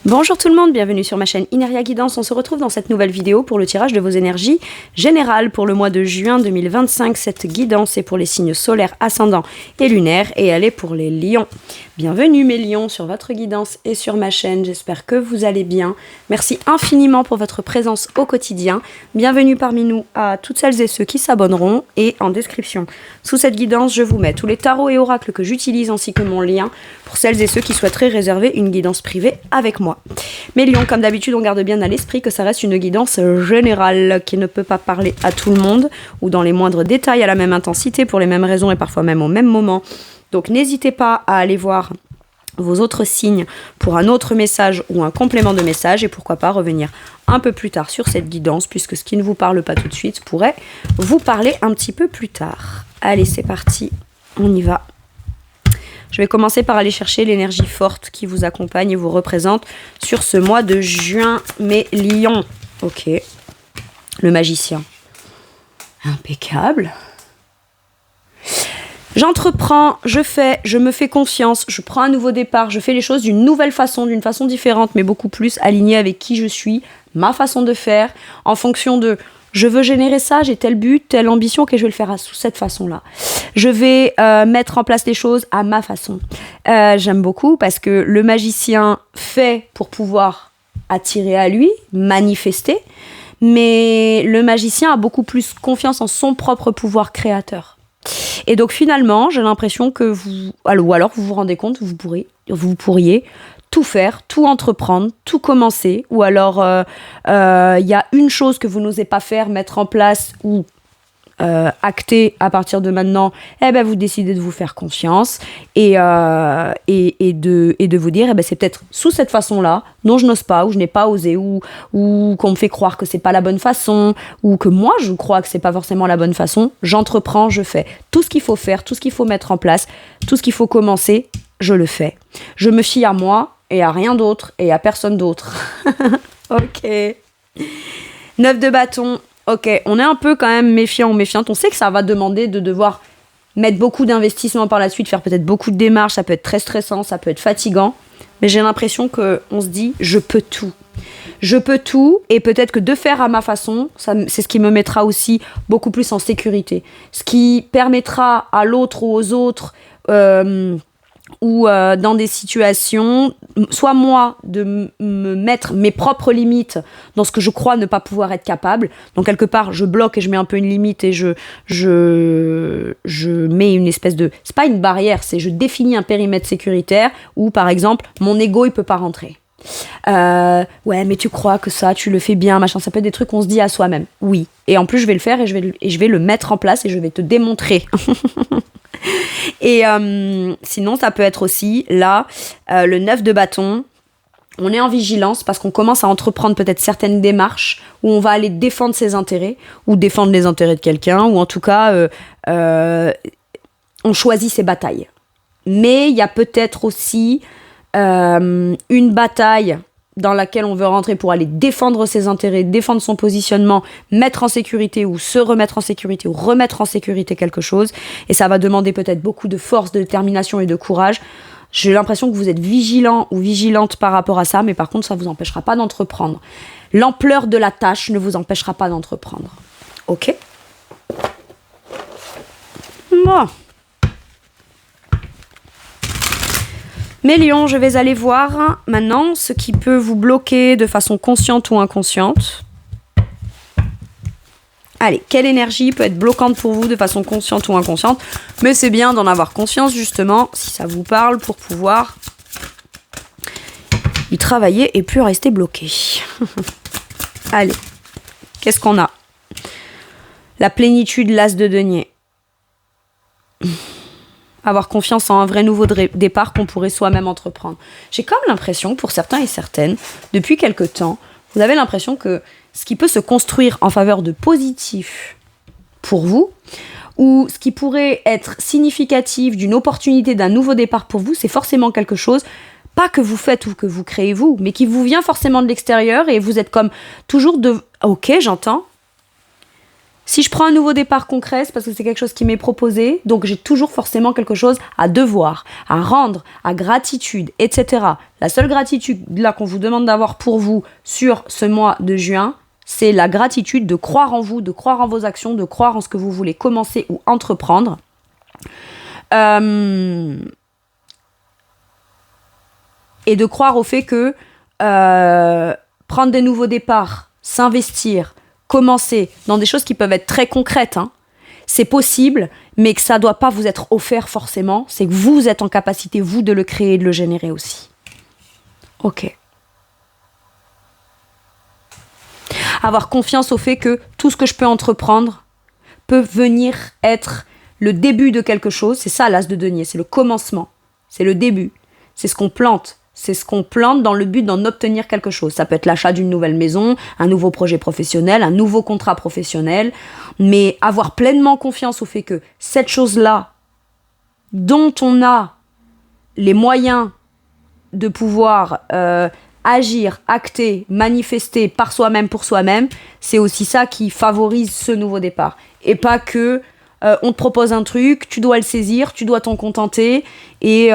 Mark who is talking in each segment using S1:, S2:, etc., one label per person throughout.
S1: Bonjour tout le monde, bienvenue sur ma chaîne Ineria Guidance. On se retrouve dans cette nouvelle vidéo pour le tirage de vos énergies générales pour le mois de juin 2025. Cette guidance est pour les signes solaires, ascendants et lunaires et elle est pour les lions. Bienvenue mes lions sur votre guidance et sur ma chaîne, j'espère que vous allez bien. Merci infiniment pour votre présence au quotidien. Bienvenue parmi nous à toutes celles et ceux qui s'abonneront et en description sous cette guidance, je vous mets tous les tarots et oracles que j'utilise ainsi que mon lien pour celles et ceux qui souhaiteraient réserver une guidance privée avec moi. Mais Lion, comme d'habitude, on garde bien à l'esprit que ça reste une guidance générale qui ne peut pas parler à tout le monde ou dans les moindres détails à la même intensité pour les mêmes raisons et parfois même au même moment. Donc n'hésitez pas à aller voir vos autres signes pour un autre message ou un complément de message et pourquoi pas revenir un peu plus tard sur cette guidance puisque ce qui ne vous parle pas tout de suite pourrait vous parler un petit peu plus tard. Allez, c'est parti, on y va. Je vais commencer par aller chercher l'énergie forte qui vous accompagne et vous représente sur ce mois de juin, mes lions. Ok. Le magicien. Impeccable. J'entreprends, je me fais confiance, je prends un nouveau départ, je fais les choses d'une nouvelle façon, d'une façon différente, mais beaucoup plus alignée avec qui je suis, ma façon de faire, en fonction de... Je veux générer ça, j'ai tel but, telle ambition, que je vais le faire sous cette façon-là. Je vais mettre en place les choses à ma façon. J'aime beaucoup parce que le magicien fait pour pouvoir attirer à lui, manifester, mais le magicien a beaucoup plus confiance en son propre pouvoir créateur. Et donc finalement, j'ai l'impression que vous... ou alors vous vous rendez compte, vous pourriez tout faire, tout entreprendre, tout commencer, ou alors y a une chose que vous n'osez pas faire, mettre en place ou acter à partir de maintenant, vous décidez de vous faire confiance et de vous dire c'est peut-être sous cette façon-là, non je n'ose pas, ou je n'ai pas osé, ou qu'on me fait croire que c'est pas la bonne façon, ou que moi je crois que c'est pas forcément la bonne façon, j'entreprends, je fais tout ce qu'il faut faire, tout ce qu'il faut mettre en place, tout ce qu'il faut commencer, je le fais. Je me fie à moi et à rien d'autre et à personne d'autre. Ok. 9 de bâton. Ok, on est un peu quand même méfiant ou méfiante. On sait que ça va demander de devoir mettre beaucoup d'investissement par la suite, faire peut-être beaucoup de démarches, ça peut être très stressant, ça peut être fatigant. Mais j'ai l'impression qu'on se dit, je peux tout. Je peux tout et peut-être que de faire à ma façon, c'est ce qui me mettra aussi beaucoup plus en sécurité. Ce qui permettra à l'autre ou aux autres... ou dans des situations, soit moi de me mettre mes propres limites dans ce que je crois ne pas pouvoir être capable. Donc quelque part, je bloque et je mets un peu une limite et je mets une espèce de... C'est pas une barrière, c'est je définis un périmètre sécuritaire où, par exemple, mon ego, il peut pas rentrer. Ouais, mais tu crois que ça, tu le fais bien, machin. Ça peut être des trucs qu'on se dit à soi-même. Oui. Et en plus, je vais le faire et je vais le mettre en place et je vais te démontrer. Et sinon, ça peut être aussi, là, le 9 de bâton. On est en vigilance parce qu'on commence à entreprendre peut-être certaines démarches où on va aller défendre ses intérêts ou défendre les intérêts de quelqu'un ou en tout cas, on choisit ses batailles. Mais il y a peut-être aussi une bataille dans laquelle on veut rentrer pour aller défendre ses intérêts, défendre son positionnement, mettre en sécurité ou se remettre en sécurité ou remettre en sécurité quelque chose. Et ça va demander peut-être beaucoup de force, de détermination et de courage. J'ai l'impression que vous êtes vigilant ou vigilante par rapport à ça, mais par contre, ça ne vous empêchera pas d'entreprendre. L'ampleur de la tâche ne vous empêchera pas d'entreprendre. Ok ? Bon. Mes lions, je vais aller voir maintenant ce qui peut vous bloquer de façon consciente ou inconsciente. Allez, quelle énergie peut être bloquante pour vous de façon consciente ou inconsciente ? Mais c'est bien d'en avoir conscience justement, si ça vous parle, pour pouvoir y travailler et plus rester bloqué. Allez, qu'est-ce qu'on a ? La plénitude, l'as de denier. Avoir confiance en un vrai nouveau départ qu'on pourrait soi-même entreprendre. J'ai comme l'impression, pour certains et certaines, depuis quelque temps, vous avez l'impression que ce qui peut se construire en faveur de positif pour vous, ou ce qui pourrait être significatif d'une opportunité d'un nouveau départ pour vous, c'est forcément quelque chose, pas que vous faites ou que vous créez vous, mais qui vous vient forcément de l'extérieur et vous êtes comme toujours de... Ok, j'entends. Si je prends un nouveau départ concret, c'est parce que c'est quelque chose qui m'est proposé, donc j'ai toujours forcément quelque chose à devoir, à rendre, à gratitude, etc. La seule gratitude là qu'on vous demande d'avoir pour vous sur ce mois de juin, c'est la gratitude de croire en vous, de croire en vos actions, de croire en ce que vous voulez commencer ou entreprendre. Et de croire au fait que prendre des nouveaux départs, s'investir, commencer dans des choses qui peuvent être très concrètes, hein. C'est possible, mais que ça ne doit pas vous être offert forcément. C'est que vous êtes en capacité, vous, de le créer et de le générer aussi. Ok. Avoir confiance au fait que tout ce que je peux entreprendre peut venir être le début de quelque chose. C'est ça l'as de denier, c'est le commencement, c'est le début, c'est ce qu'on plante. C'est ce qu'on plante dans le but d'en obtenir quelque chose. Ça peut être l'achat d'une nouvelle maison, un nouveau projet professionnel, un nouveau contrat professionnel. Mais avoir pleinement confiance au fait que cette chose-là, dont on a les moyens de pouvoir agir, acter, manifester par soi-même, pour soi-même, c'est aussi ça qui favorise ce nouveau départ. Et pas que on te propose un truc, tu dois le saisir, tu dois t'en contenter, et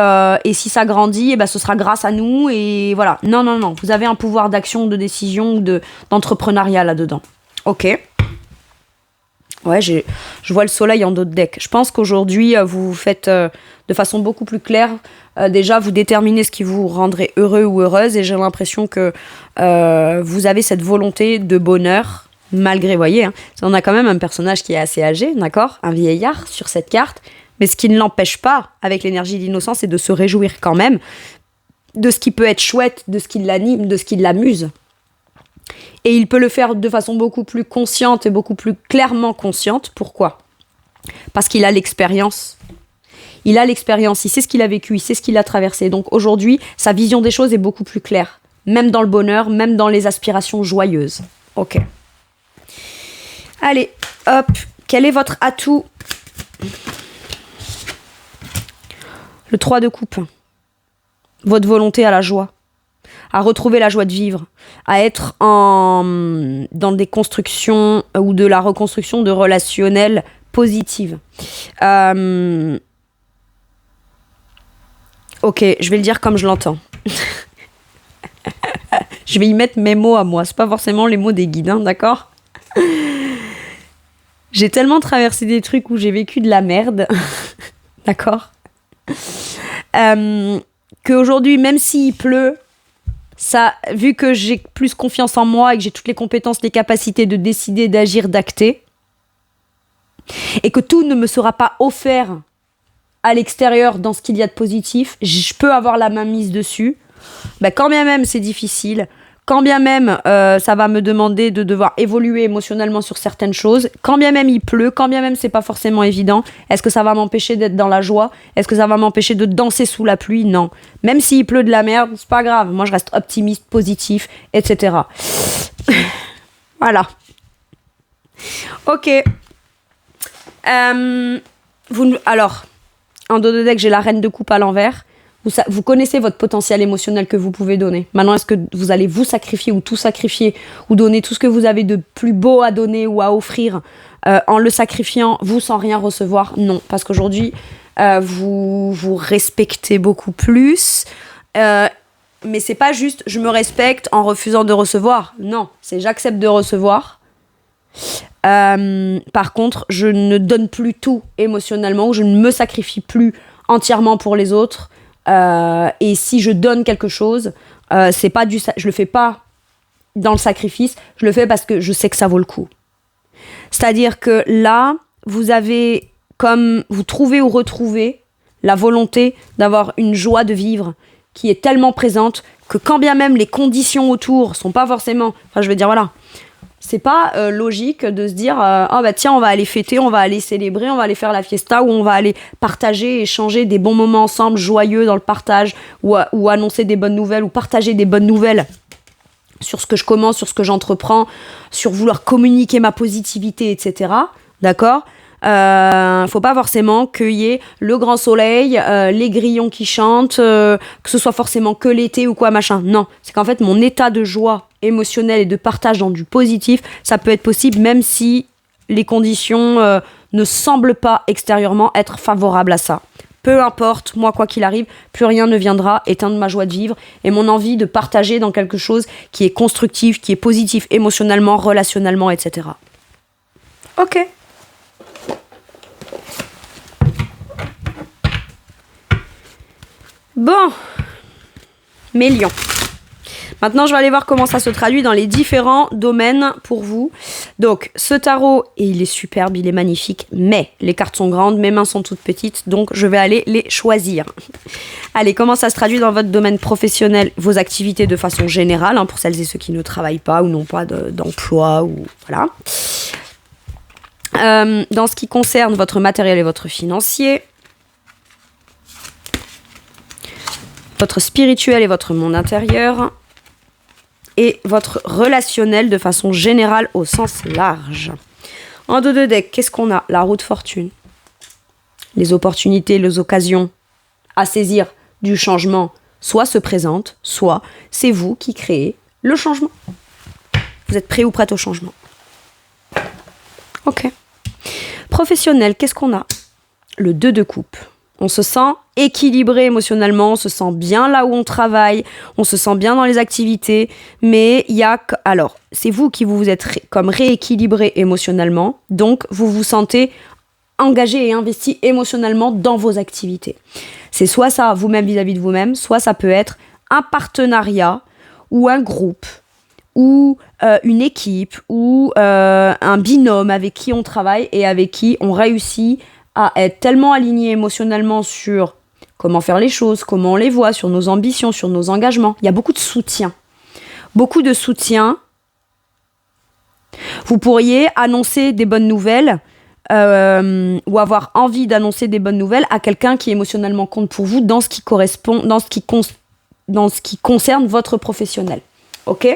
S1: si ça grandit, et ben ce sera grâce à nous, et voilà. Non, vous avez un pouvoir d'action, de décision, ou d'entrepreneuriat là-dedans. Ok. Ouais, je vois le soleil en dos de deck. Je pense qu'aujourd'hui, vous faites de façon beaucoup plus claire. Déjà, vous déterminez ce qui vous rendrait heureux ou heureuse, et j'ai l'impression que vous avez cette volonté de bonheur, malgré, voyez, hein, on a quand même un personnage qui est assez âgé, d'accord, un vieillard sur cette carte, mais ce qui ne l'empêche pas, avec l'énergie d'innocence, c'est de se réjouir quand même de ce qui peut être chouette, de ce qui l'anime, de ce qui l'amuse. Et il peut le faire de façon beaucoup plus consciente et beaucoup plus clairement consciente. Pourquoi ? Parce qu'il a l'expérience. Il a l'expérience, il sait ce qu'il a vécu, il sait ce qu'il a traversé. Donc aujourd'hui, sa vision des choses est beaucoup plus claire. Même dans le bonheur, même dans les aspirations joyeuses. Ok. Allez, hop. Quel est votre atout ? Le 3 de coupe. Votre volonté à la joie. À retrouver la joie de vivre, à être dans des constructions ou de la reconstruction de relationnels positives. Ok, je vais le dire comme je l'entends. Je vais y mettre mes mots à moi, c'est pas forcément les mots des guides, hein, d'accord ? J'ai tellement traversé des trucs où j'ai vécu de la merde, d'accord ? Qu'aujourd'hui, même s'il pleut, ça, vu que j'ai plus confiance en moi et que j'ai toutes les compétences, les capacités de décider, d'agir, d'acter, et que tout ne me sera pas offert à l'extérieur dans ce qu'il y a de positif, je peux avoir la main mise dessus. Quand bien même c'est difficile, quand bien même ça va me demander de devoir évoluer émotionnellement sur certaines choses, quand bien même il pleut, quand bien même c'est pas forcément évident, est-ce que ça va m'empêcher d'être dans la joie ? Est-ce que ça va m'empêcher de danser sous la pluie ? Non. Même s'il pleut de la merde, c'est pas grave. Moi, je reste optimiste, positif, etc. Voilà. Ok. Alors, en dos de deck, j'ai la reine de coupe à l'envers. Vous connaissez votre potentiel émotionnel que vous pouvez donner. Maintenant, est-ce que vous allez vous sacrifier ou tout sacrifier ou donner tout ce que vous avez de plus beau à donner ou à offrir en le sacrifiant, vous, sans rien recevoir ? Non, parce qu'aujourd'hui, vous respectez beaucoup plus. Mais c'est pas juste « je me respecte en refusant de recevoir ». Non, c'est « j'accepte de recevoir ». Par contre, je ne donne plus tout émotionnellement ou je ne me sacrifie plus entièrement pour les autres. Et si je donne quelque chose, c'est pas je le fais pas dans le sacrifice, je le fais parce que je sais que ça vaut le coup. C'est-à-dire que là, vous avez comme vous trouvez ou retrouvez la volonté d'avoir une joie de vivre qui est tellement présente que quand bien même les conditions autour sont pas forcément, enfin je veux dire voilà, c'est pas logique de se dire tiens, on va aller fêter, on va aller célébrer, on va aller faire la fiesta, ou on va aller partager, échanger des bons moments ensemble, joyeux dans le partage, ou annoncer des bonnes nouvelles, ou partager des bonnes nouvelles sur ce que je commence, sur ce que j'entreprends, sur vouloir communiquer ma positivité, etc. D'accord ? Faut pas forcément qu'il y ait le grand soleil, les grillons qui chantent, que ce soit forcément que l'été ou quoi machin. Non, c'est qu'en fait mon état de joie émotionnelle et de partage dans du positif, ça peut être possible même si les conditions ne semblent pas extérieurement être favorables à ça. Peu importe, moi quoi qu'il arrive, plus rien ne viendra éteindre ma joie de vivre et mon envie de partager dans quelque chose qui est constructif, qui est positif émotionnellement, relationnellement, etc. Ok. Bon, mes lions. Maintenant, je vais aller voir comment ça se traduit dans les différents domaines pour vous. Donc, ce tarot, et il est superbe, il est magnifique, mais les cartes sont grandes, mes mains sont toutes petites, donc je vais aller les choisir. Allez, comment ça se traduit dans votre domaine professionnel, vos activités de façon générale, pour celles et ceux qui ne travaillent pas ou n'ont pas d'emploi, ou voilà. Dans ce qui concerne votre matériel et votre financier, votre spirituel et votre monde intérieur, et votre relationnel de façon générale au sens large. En dos de deck, qu'est-ce qu'on a? La roue de fortune. Les opportunités, les occasions à saisir du changement, soit se présentent, soit c'est vous qui créez le changement. Vous êtes prêt ou prête au changement? Ok. Professionnel, qu'est-ce qu'on a? Le 2 de coupe. On se sent équilibré émotionnellement, on se sent bien là où on travaille, on se sent bien dans les activités, mais il y a... Alors, c'est vous qui vous êtes comme rééquilibré émotionnellement, donc vous vous sentez engagé et investi émotionnellement dans vos activités. C'est soit ça, vous-même vis-à-vis de vous-même, soit ça peut être un partenariat ou un groupe ou une équipe ou un binôme avec qui on travaille et avec qui on réussit à être tellement aligné émotionnellement sur comment faire les choses, comment on les voit, sur nos ambitions, sur nos engagements. Il y a beaucoup de soutien. Beaucoup de soutien. Vous pourriez annoncer des bonnes nouvelles ou avoir envie d'annoncer des bonnes nouvelles à quelqu'un qui émotionnellement compte pour vous dans ce qui correspond, dans ce qui concerne votre professionnel. Ok ?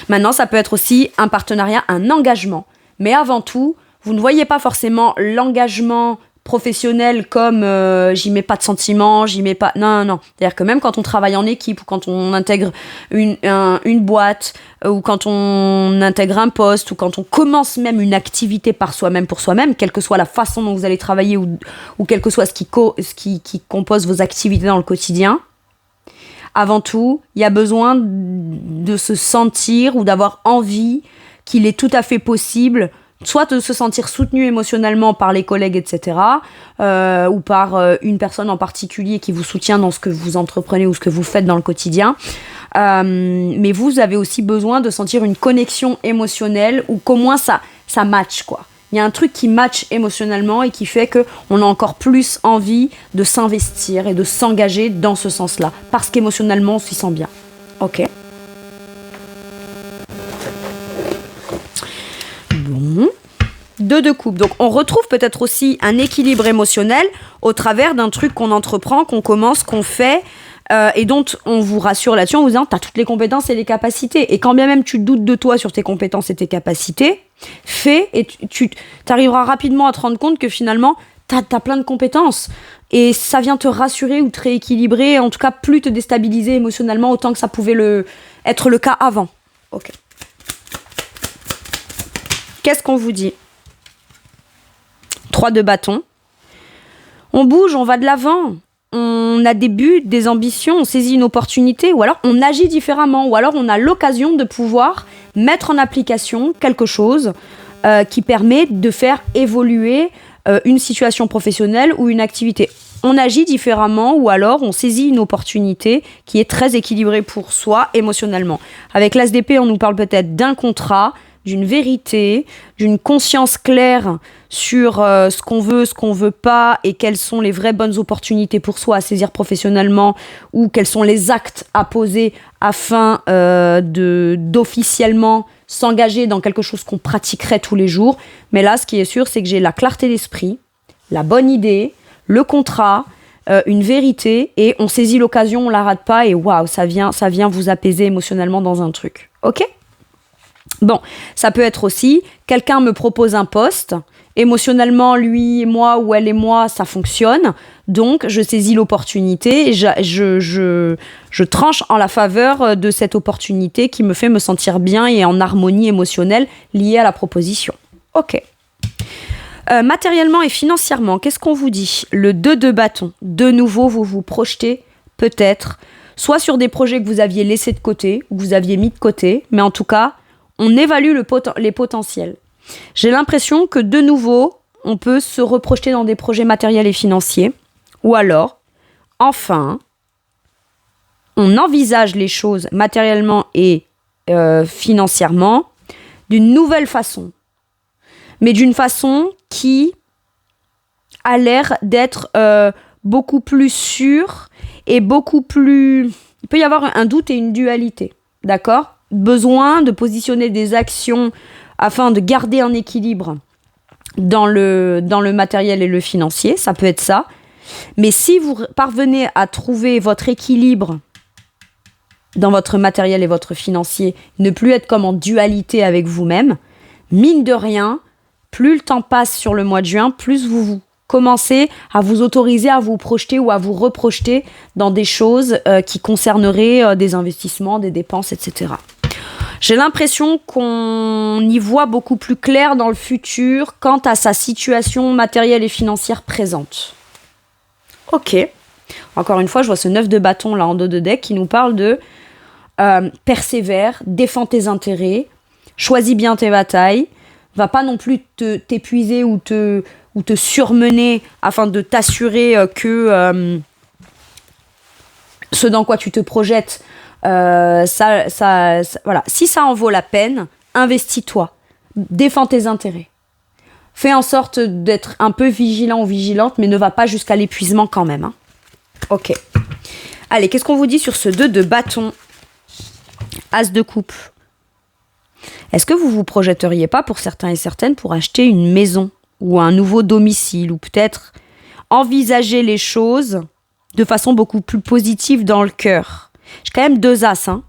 S1: Maintenant, ça peut être aussi un partenariat, un engagement. Mais avant tout, vous ne voyez pas forcément l'engagement professionnel comme j'y mets pas de sentiments, j'y mets pas... Non. C'est-à-dire que même quand on travaille en équipe ou quand on intègre une boîte ou quand on intègre un poste ou quand on commence même une activité par soi-même pour soi-même, quelle que soit la façon dont vous allez travailler ou quel que soit ce qui compose vos activités dans le quotidien, avant tout, il y a besoin de se sentir ou d'avoir envie qu'il est tout à fait possible soit de se sentir soutenu émotionnellement par les collègues, etc., ou par une personne en particulier qui vous soutient dans ce que vous entreprenez ou ce que vous faites dans le quotidien. Mais vous avez aussi besoin de sentir une connexion émotionnelle ou qu'au moins ça match, quoi. Il y a un truc qui match émotionnellement et qui fait qu'on a encore plus envie de s'investir et de s'engager dans ce sens-là, parce qu'émotionnellement, on s'y sent bien. Ok. Bon. 2 de coupe. Donc, on retrouve peut-être aussi un équilibre émotionnel au travers d'un truc qu'on entreprend, qu'on commence, qu'on fait, et dont on vous rassure là-dessus en vous disant « t'as toutes les compétences et les capacités ». Et quand bien même tu doutes de toi sur tes compétences et tes capacités, fais et tu arriveras rapidement à te rendre compte que finalement, t'as plein de compétences. Et ça vient te rassurer ou te rééquilibrer, en tout cas plus te déstabiliser émotionnellement autant que ça pouvait être le cas avant. Ok. Qu'est-ce qu'on vous dit ? 3 de bâton. On bouge, on va de l'avant. On a des buts, des ambitions, on saisit une opportunité, ou alors on agit différemment, ou alors on a l'occasion de pouvoir mettre en application quelque chose qui permet de faire évoluer une situation professionnelle ou une activité. On agit différemment, ou alors on saisit une opportunité qui est très équilibrée pour soi émotionnellement. Avec l'As d'épée, on nous parle peut-être d'un contrat, d'une vérité, d'une conscience claire sur ce qu'on veut pas et quelles sont les vraies bonnes opportunités pour soi à saisir professionnellement ou quels sont les actes à poser afin d'officiellement s'engager dans quelque chose qu'on pratiquerait tous les jours. Mais là, ce qui est sûr, c'est que j'ai la clarté d'esprit, la bonne idée, le contrat, une vérité et on saisit l'occasion, on la rate pas et waouh, ça vient vous apaiser émotionnellement dans un truc. Ok ? Bon, ça peut être aussi, quelqu'un me propose un poste, émotionnellement, lui et moi, ou elle et moi, ça fonctionne, donc je saisis l'opportunité et je tranche en la faveur de cette opportunité qui me fait me sentir bien et en harmonie émotionnelle liée à la proposition. Ok. Matériellement et financièrement, qu'est-ce qu'on vous dit? Le 2 de bâton. De nouveau, vous vous projetez peut-être soit sur des projets que vous aviez laissés de côté, ou que vous aviez mis de côté, mais en tout cas, on évalue les potentiels. J'ai l'impression que de nouveau, on peut se reprojeter dans des projets matériels et financiers, ou alors, enfin, on envisage les choses matériellement et financièrement d'une nouvelle façon, mais d'une façon qui a l'air d'être beaucoup plus sûre et beaucoup plus... Il peut y avoir un doute et une dualité, d'accord? Besoin de positionner des actions afin de garder un équilibre dans le matériel et le financier, ça peut être ça. Mais si vous parvenez à trouver votre équilibre dans votre matériel et votre financier, ne plus être comme en dualité avec vous-même, mine de rien, plus le temps passe sur le mois de juin, plus vous commencez à vous autoriser à vous projeter ou à vous reprojeter dans des choses qui concerneraient des investissements, des dépenses, etc. J'ai l'impression qu'on y voit beaucoup plus clair dans le futur quant à sa situation matérielle et financière présente. Ok. Encore une fois, je vois ce 9 de bâton là en dos de deck qui nous parle de persévère, défends tes intérêts, choisis bien tes batailles, va pas non plus t'épuiser ou te surmener afin de t'assurer que ce dans quoi tu te projettes, voilà. Si ça en vaut la peine, investis-toi, défends tes intérêts. Fais en sorte d'être un peu vigilant ou vigilante, mais ne va pas jusqu'à l'épuisement quand même. Hein. Ok. Allez, qu'est-ce qu'on vous dit sur ce 2 de bâton? As de coupe. Est-ce que vous vous projetteriez pas pour certains et certaines pour acheter une maison ou un nouveau domicile ou peut-être envisager les choses de façon beaucoup plus positive dans le cœur? J'ai quand même 2 as. Hein.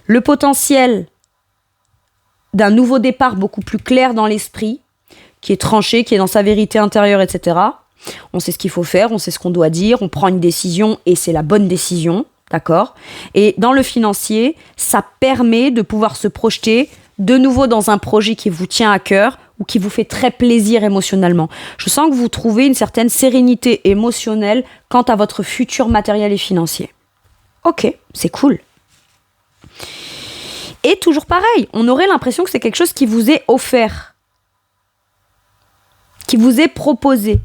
S1: Le potentiel d'un nouveau départ beaucoup plus clair dans l'esprit, qui est tranché, qui est dans sa vérité intérieure, etc. On sait ce qu'il faut faire, on sait ce qu'on doit dire, on prend une décision et c'est la bonne décision. D'accord? Et dans le financier, ça permet de pouvoir se projeter de nouveau dans un projet qui vous tient à cœur ou qui vous fait très plaisir émotionnellement. Je sens que vous trouvez une certaine sérénité émotionnelle quant à votre futur matériel et financier. Ok, c'est cool. Et toujours pareil, on aurait l'impression que c'est quelque chose qui vous est offert, qui vous est proposé,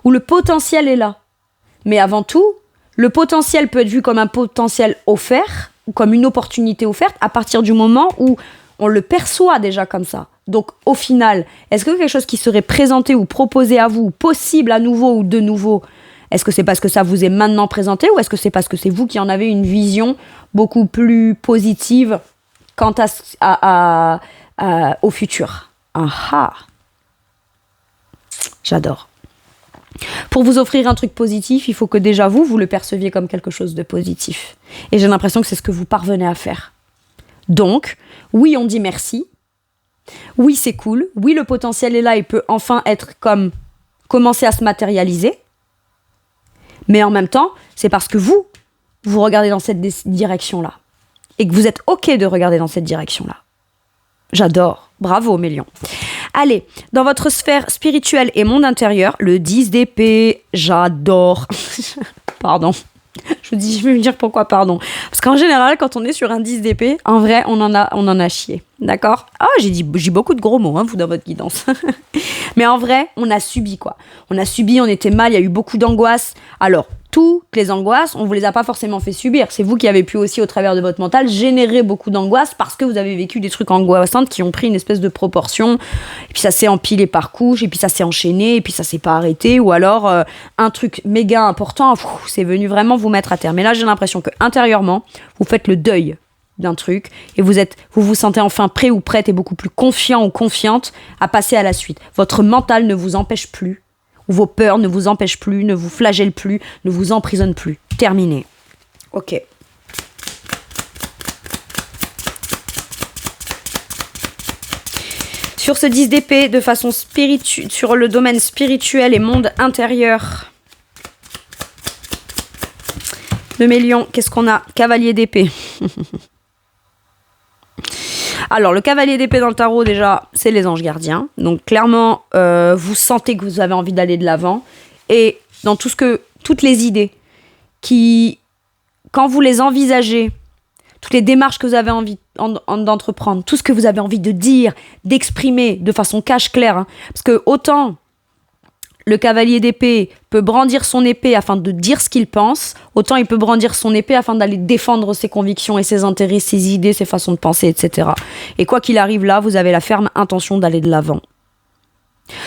S1: où le potentiel est là. Mais avant tout, le potentiel peut être vu comme un potentiel offert ou comme une opportunité offerte à partir du moment où on le perçoit déjà comme ça. Donc au final, est-ce que quelque chose qui serait présenté ou proposé à vous, possible à nouveau ou de nouveau, est-ce que c'est parce que ça vous est maintenant présenté ou est-ce que c'est parce que c'est vous qui en avez une vision beaucoup plus positive quant au futur? Ah, j'adore. Pour vous offrir un truc positif, il faut que déjà vous le perceviez comme quelque chose de positif. Et j'ai l'impression que c'est ce que vous parvenez à faire. Donc, oui, on dit merci. Oui, c'est cool. Oui, le potentiel est là et peut enfin commencer à se matérialiser. Mais en même temps, c'est parce que vous regardez dans cette direction-là. Et que vous êtes OK de regarder dans cette direction-là. J'adore. Bravo, mes lions. Allez, dans votre sphère spirituelle et monde intérieur, le 10 d'épée, j'adore. Pardon. Je vais me dire pourquoi pardon. Parce qu'en général, quand on est sur un 10 d'épée, en vrai, on en a chié. D'accord? Ah, j'ai beaucoup de gros mots, hein, vous, dans votre guidance. Mais en vrai, on a subi, quoi. On a subi, on était mal, il y a eu beaucoup d'angoisse. Alors, toutes les angoisses, on vous les a pas forcément fait subir. C'est vous qui avez pu aussi, au travers de votre mental, générer beaucoup d'angoisse parce que vous avez vécu des trucs angoissants qui ont pris une espèce de proportion. Et puis ça s'est empilé par couches, et puis ça s'est enchaîné, et puis ça s'est pas arrêté. Ou alors, un truc méga important, c'est venu vraiment vous mettre à terre. Mais là, j'ai l'impression que intérieurement, vous faites le deuil d'un truc et vous vous sentez enfin prêt ou prête et beaucoup plus confiant ou confiante à passer à la suite. Votre mental ne vous empêche plus, ou vos peurs ne vous empêchent plus, ne vous flagellent plus, ne vous emprisonnent plus. Terminé. Ok. Sur ce 10 d'épée, de façon sur le domaine spirituel et monde intérieur de mes lions, qu'est-ce qu'on a? Cavalier d'épée. Alors, le cavalier d'épée dans le tarot, déjà, c'est les anges gardiens. Donc, clairement, vous sentez que vous avez envie d'aller de l'avant. Et dans toutes les idées qui, quand vous les envisagez, toutes les démarches que vous avez envie d'entreprendre, tout ce que vous avez envie de dire, d'exprimer de façon cache-claire. Hein, parce que autant le cavalier d'épée peut brandir son épée afin de dire ce qu'il pense, autant il peut brandir son épée afin d'aller défendre ses convictions et ses intérêts, ses idées, ses façons de penser, etc. Et quoi qu'il arrive là, vous avez la ferme intention d'aller de l'avant.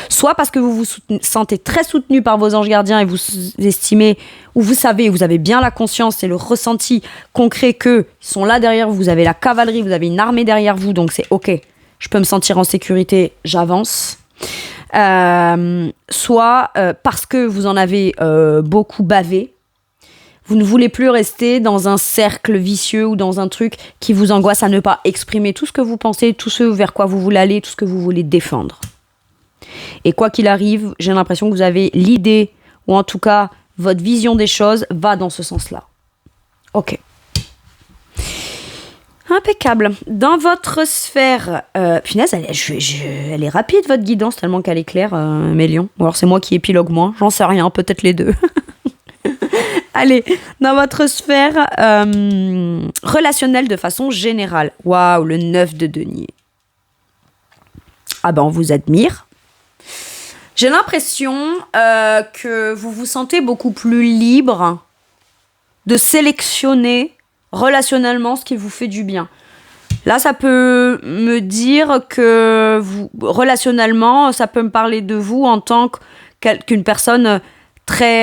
S1: Soit parce que vous vous sentez très soutenu par vos anges gardiens et vous estimez, ou vous savez, vous avez bien la conscience et le ressenti concret qu'ils sont là derrière vous, vous avez la cavalerie, vous avez une armée derrière vous, donc c'est ok, je peux me sentir en sécurité, j'avance. Soit parce que vous en avez beaucoup bavé, vous ne voulez plus rester dans un cercle vicieux ou dans un truc qui vous angoisse à ne pas exprimer tout ce que vous pensez, tout ce vers quoi vous voulez aller, tout ce que vous voulez défendre. Et quoi qu'il arrive, j'ai l'impression que vous avez l'idée, ou en tout cas votre vision des choses va dans ce sens-là. Ok. Impeccable. Dans votre sphère... punaise, elle est rapide, votre guidance, tellement qu'elle est claire, mes lions. Ou alors c'est moi qui épilogue moins, j'en sais rien, peut-être les deux. Allez, dans votre sphère relationnelle de façon générale. Waouh, le 9 de denier. Ah ben, on vous admire. J'ai l'impression que vous vous sentez beaucoup plus libre de sélectionner relationnellement ce qui vous fait du bien. Là, ça peut me dire que vous, relationnellement, ça peut me parler de vous en tant qu'une personne très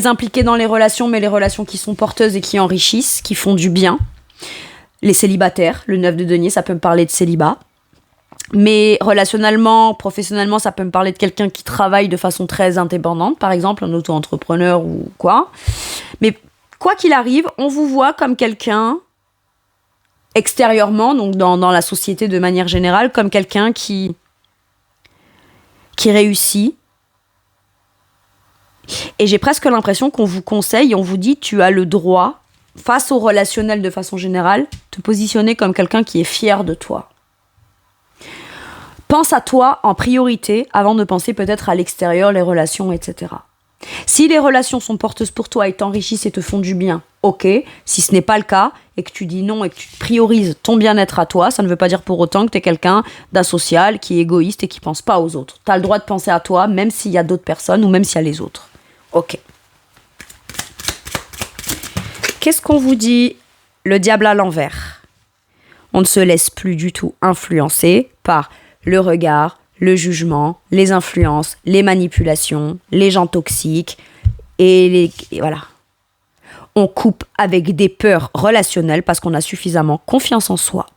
S1: impliquée dans les relations, mais les relations qui sont porteuses et qui enrichissent, qui font du bien. Les célibataires, le 9 de denier, ça peut me parler de célibat. Mais relationnellement, professionnellement, ça peut me parler de quelqu'un qui travaille de façon très indépendante, par exemple, un auto-entrepreneur ou quoi. Mais quoi qu'il arrive, on vous voit comme quelqu'un, extérieurement, donc dans la société de manière générale, comme quelqu'un qui réussit. Et j'ai presque l'impression qu'on vous conseille, on vous dit, tu as le droit, face au relationnel de façon générale, te positionner comme quelqu'un qui est fier de toi. Pense à toi en priorité avant de penser peut-être à l'extérieur, les relations, etc. Si les relations sont porteuses pour toi et t'enrichissent et te font du bien, ok. Si ce n'est pas le cas et que tu dis non et que tu priorises ton bien-être à toi, ça ne veut pas dire pour autant que tu es quelqu'un d'asocial, qui est égoïste et qui pense pas aux autres. Tu as le droit de penser à toi même s'il y a d'autres personnes ou même s'il y a les autres. Ok. Qu'est-ce qu'on vous dit? Le diable à l'envers. On ne se laisse plus du tout influencer par le regard, le jugement, les influences, les manipulations, les gens toxiques et voilà. On coupe avec des peurs relationnelles parce qu'on a suffisamment confiance en soi.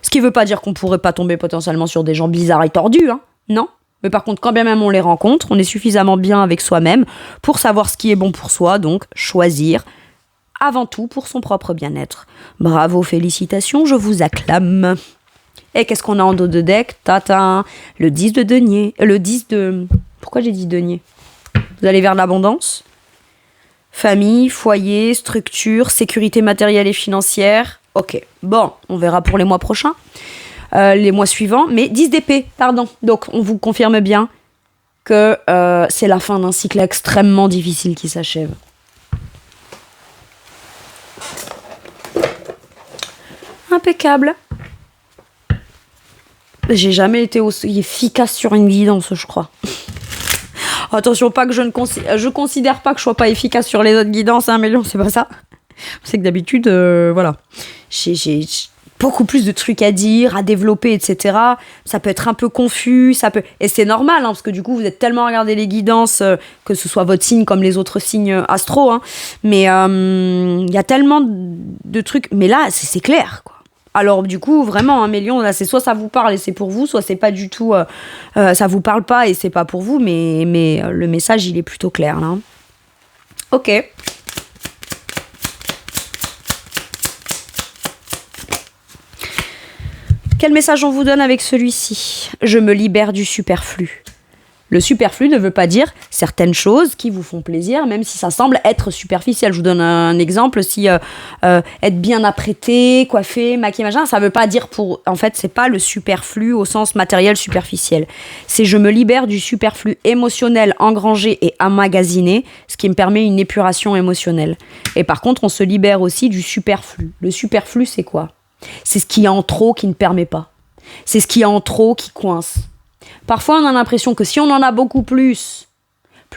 S1: Ce qui ne veut pas dire qu'on ne pourrait pas tomber potentiellement sur des gens bizarres et tordus, hein, non. Mais par contre, quand bien même on les rencontre, on est suffisamment bien avec soi-même pour savoir ce qui est bon pour soi, donc choisir avant tout pour son propre bien-être. Bravo, félicitations, je vous acclame. Et qu'est-ce qu'on a en dos de deck? Tata, le 10 de denier. Le 10 de... Pourquoi j'ai dit denier? Vous allez vers l'abondance. Famille, foyer, structure, sécurité matérielle et financière. Ok, bon, on verra pour les mois prochains. Les mois suivants. Mais 10 d'épée, pardon. Donc, on vous confirme bien que c'est la fin d'un cycle extrêmement difficile qui s'achève. Impeccable. J'ai jamais été aussi efficace sur une guidance, je crois. Attention, pas que je considère pas que je sois pas efficace sur les autres guidances, hein, mais non, c'est pas ça. C'est que d'habitude, voilà. J'ai beaucoup plus de trucs à dire, à développer, etc. Ça peut être un peu confus, et c'est normal, hein, parce que du coup, vous êtes tellement regardé les guidances, que ce soit votre signe comme les autres signes astro, hein, mais il y a tellement de trucs. Mais là, c'est clair, quoi. Alors du coup, vraiment, hein, mes lions, là, c'est soit ça vous parle et c'est pour vous, soit c'est pas du tout, ça vous parle pas et c'est pas pour vous, mais le message, il est plutôt clair, là. Ok. Quel message on vous donne avec celui-ci? Je me libère du superflu. Le superflu ne veut pas dire certaines choses qui vous font plaisir, même si ça semble être superficiel. Je vous donne un exemple, si être bien apprêté, coiffé, maquillé, machin, ça veut pas dire pour... En fait, c'est pas le superflu au sens matériel superficiel. C'est je me libère du superflu émotionnel engrangé et emmagasiné, ce qui me permet une épuration émotionnelle. Et par contre, on se libère aussi du superflu. Le superflu, c'est quoi ? C'est ce qu'il y a en trop qui ne permet pas. C'est ce qu'il y a en trop qui coince. Parfois, on a l'impression que si on en a beaucoup plus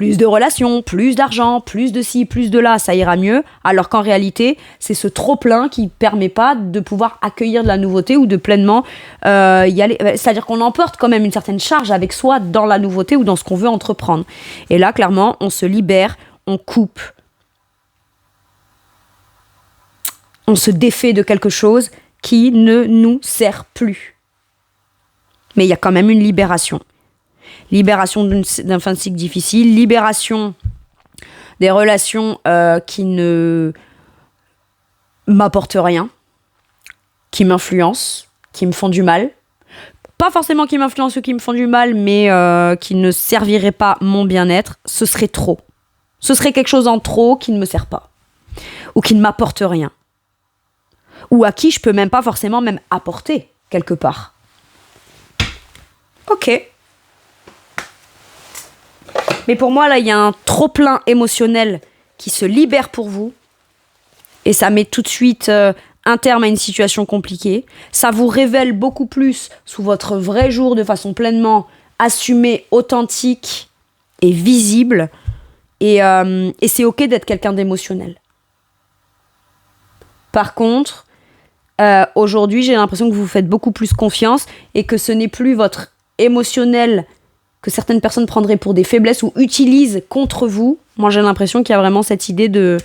S1: de relations, plus d'argent, plus de ci, plus de là, ça ira mieux, alors qu'en réalité, c'est ce trop-plein qui ne permet pas de pouvoir accueillir de la nouveauté ou de pleinement y aller. C'est-à-dire qu'on emporte quand même une certaine charge avec soi dans la nouveauté ou dans ce qu'on veut entreprendre. Et là, clairement, on se libère, on coupe. On se défait de quelque chose qui ne nous sert plus. Mais il y a quand même une libération. Libération d'un fin de cycle difficile, libération des relations qui ne m'apportent rien, qui m'influencent, qui me font du mal. Pas forcément qui m'influencent ou qui me font du mal, mais qui ne serviraient pas mon bien-être. Ce serait trop. Ce serait quelque chose en trop qui ne me sert pas. Ou qui ne m'apporte rien. Ou à qui je peux même pas forcément même apporter quelque part. Ok. Mais pour moi, là, il y a un trop-plein émotionnel qui se libère pour vous. Et ça met tout de suite un terme à une situation compliquée. Ça vous révèle beaucoup plus sous votre vrai jour de façon pleinement assumée, authentique et visible. Et c'est ok d'être quelqu'un d'émotionnel. Par contre, aujourd'hui, j'ai l'impression que vous vous faites beaucoup plus confiance et que ce n'est plus votre émotionnel que certaines personnes prendraient pour des faiblesses ou utilisent contre vous. Moi, j'ai l'impression qu'il y a vraiment cette idée de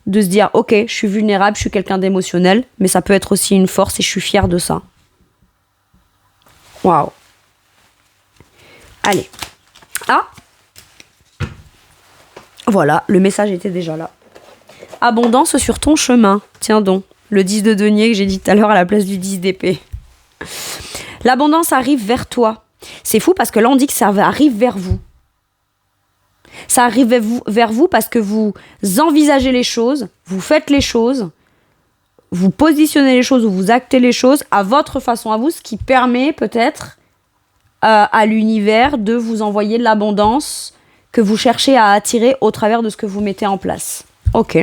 S1: se dire « Ok, je suis vulnérable, je suis quelqu'un d'émotionnel, mais ça peut être aussi une force et je suis fière de ça. » Waouh. Allez. Ah. Voilà, le message était déjà là. Abondance sur ton chemin. Tiens donc, le 10 de denier que j'ai dit tout à l'heure à la place du 10 d'épée. L'abondance arrive vers toi. C'est fou parce que là, on dit que ça arrive vers vous. Ça arrive vers vous parce que vous envisagez les choses, vous faites les choses, vous positionnez les choses ou vous actez les choses à votre façon à vous, ce qui permet peut-être à l'univers de vous envoyer de l'abondance que vous cherchez à attirer au travers de ce que vous mettez en place. Ok.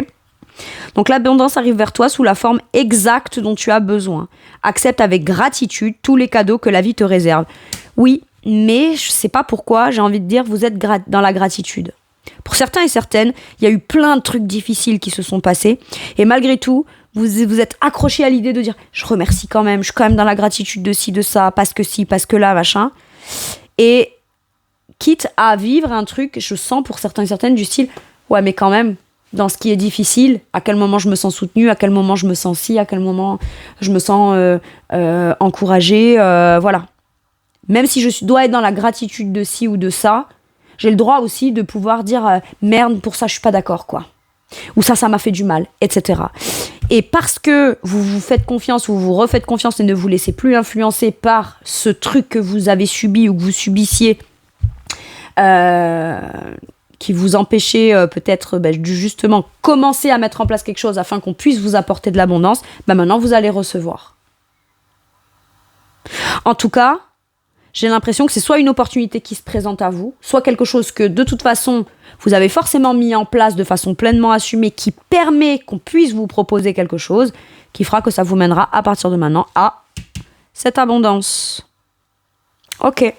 S1: Donc l'abondance arrive vers toi sous la forme exacte dont tu as besoin. Accepte avec gratitude tous les cadeaux que la vie te réserve. Oui, mais je ne sais pas pourquoi, j'ai envie de dire, vous êtes dans la gratitude. Pour certains et certaines, il y a eu plein de trucs difficiles qui se sont passés. Et malgré tout, vous êtes accrochés à l'idée de dire « je remercie quand même, je suis quand même dans la gratitude de ci, de ça, parce que ci, parce que là, machin ». Et quitte à vivre un truc, je sens pour certains et certaines du style « ouais, mais quand même, dans ce qui est difficile, à quel moment je me sens soutenue, à quel moment je me sens ci, à quel moment je me sens encouragée, voilà ». Même si je dois être dans la gratitude de ci ou de ça, j'ai le droit aussi de pouvoir dire merde, pour ça je suis pas d'accord, quoi. Ou ça m'a fait du mal, etc. Et parce que vous vous faites confiance ou vous refaites confiance et ne vous laissez plus influencer par ce truc que vous avez subi ou que vous subissiez, qui vous empêchait peut-être justement commencer à mettre en place quelque chose afin qu'on puisse vous apporter de l'abondance, maintenant vous allez recevoir. En tout cas, j'ai l'impression que c'est soit une opportunité qui se présente à vous, soit quelque chose que de toute façon, vous avez forcément mis en place de façon pleinement assumée, qui permet qu'on puisse vous proposer quelque chose, qui fera que ça vous mènera à partir de maintenant à cette abondance. Ok.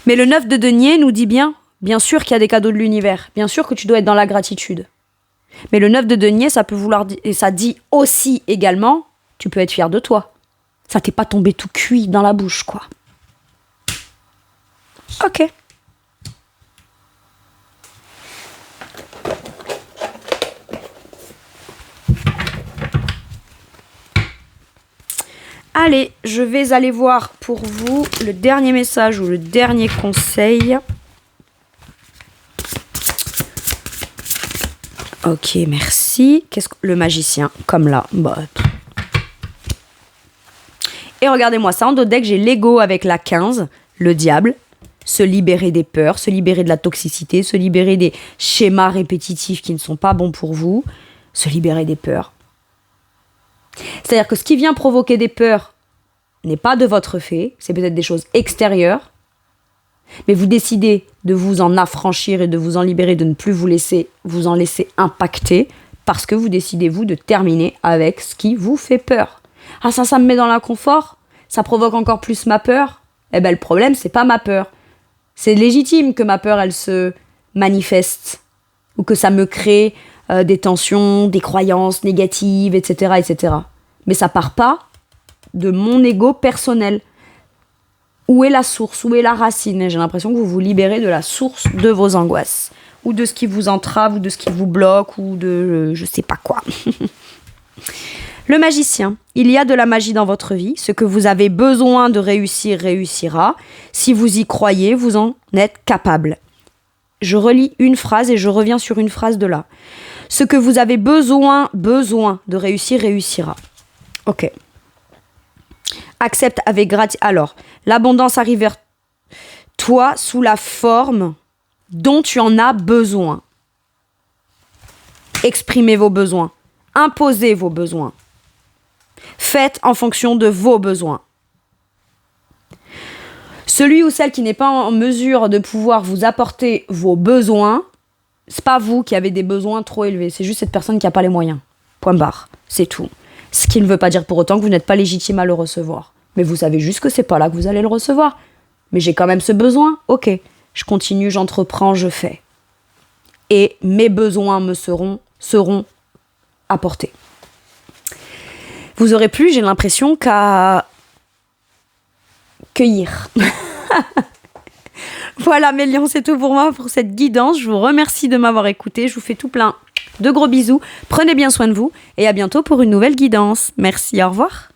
S1: Mais le 9 de denier nous dit bien sûr qu'il y a des cadeaux de l'univers, bien sûr que tu dois être dans la gratitude. Mais le 9 de denier, ça peut vouloir dire, et ça dit aussi également, tu peux être fier de toi. Ça t'est pas tombé tout cuit dans la bouche, quoi. Ok. Allez, je vais aller voir pour vous le dernier message ou le dernier conseil. Ok, merci. Le magicien, comme là. Et regardez-moi ça, en dos de deck, j'ai l'ego avec la 15, le diable. se libérer des peurs, se libérer de la toxicité, se libérer des schémas répétitifs qui ne sont pas bons pour vous, se libérer des peurs. C'est-à-dire que ce qui vient provoquer des peurs n'est pas de votre fait, c'est peut-être des choses extérieures, mais vous décidez de vous en affranchir et de vous en libérer, de ne plus vous en laisser impacter, parce que vous décidez, vous, de terminer avec ce qui vous fait peur. Ah ça me met dans l'inconfort, ça provoque encore plus ma peur. Eh ben le problème, c'est pas ma peur. C'est légitime que ma peur, elle se manifeste, ou que ça me crée des tensions, des croyances négatives, etc., etc. Mais ça part pas de mon ego personnel. Où est la source? Où est la racine? Et j'ai l'impression que vous vous libérez de la source de vos angoisses. Ou de ce qui vous entrave, ou de ce qui vous bloque, ou de je sais pas quoi. Le magicien. Il y a de la magie dans votre vie. Ce que vous avez besoin de réussir, réussira. Si vous y croyez, vous en êtes capable. Je relis une phrase et je reviens sur une phrase de là. Ce que vous avez besoin de réussir, réussira. Ok. Accepte avec gratitude. Alors, l'abondance arrive vers toi sous la forme dont tu en as besoin. Exprimez vos besoins. Imposez vos besoins. Faites en fonction de vos besoins. Celui ou celle qui n'est pas en mesure de pouvoir vous apporter vos besoins, c'est pas vous qui avez des besoins trop élevés, c'est juste cette personne qui n'a pas les moyens. Point barre, c'est tout. Ce qui ne veut pas dire pour autant que vous n'êtes pas légitime à le recevoir. Mais vous savez juste que c'est pas là que vous allez le recevoir. Mais j'ai quand même ce besoin, ok. Je continue, j'entreprends, je fais. Et mes besoins me seront apportés. Vous aurez plus, j'ai l'impression, qu'à cueillir. Voilà mes lions, c'est tout pour moi pour cette guidance. Je vous remercie de m'avoir écouté. Je vous fais tout plein de gros bisous. Prenez bien soin de vous et à bientôt pour une nouvelle guidance. Merci, au revoir.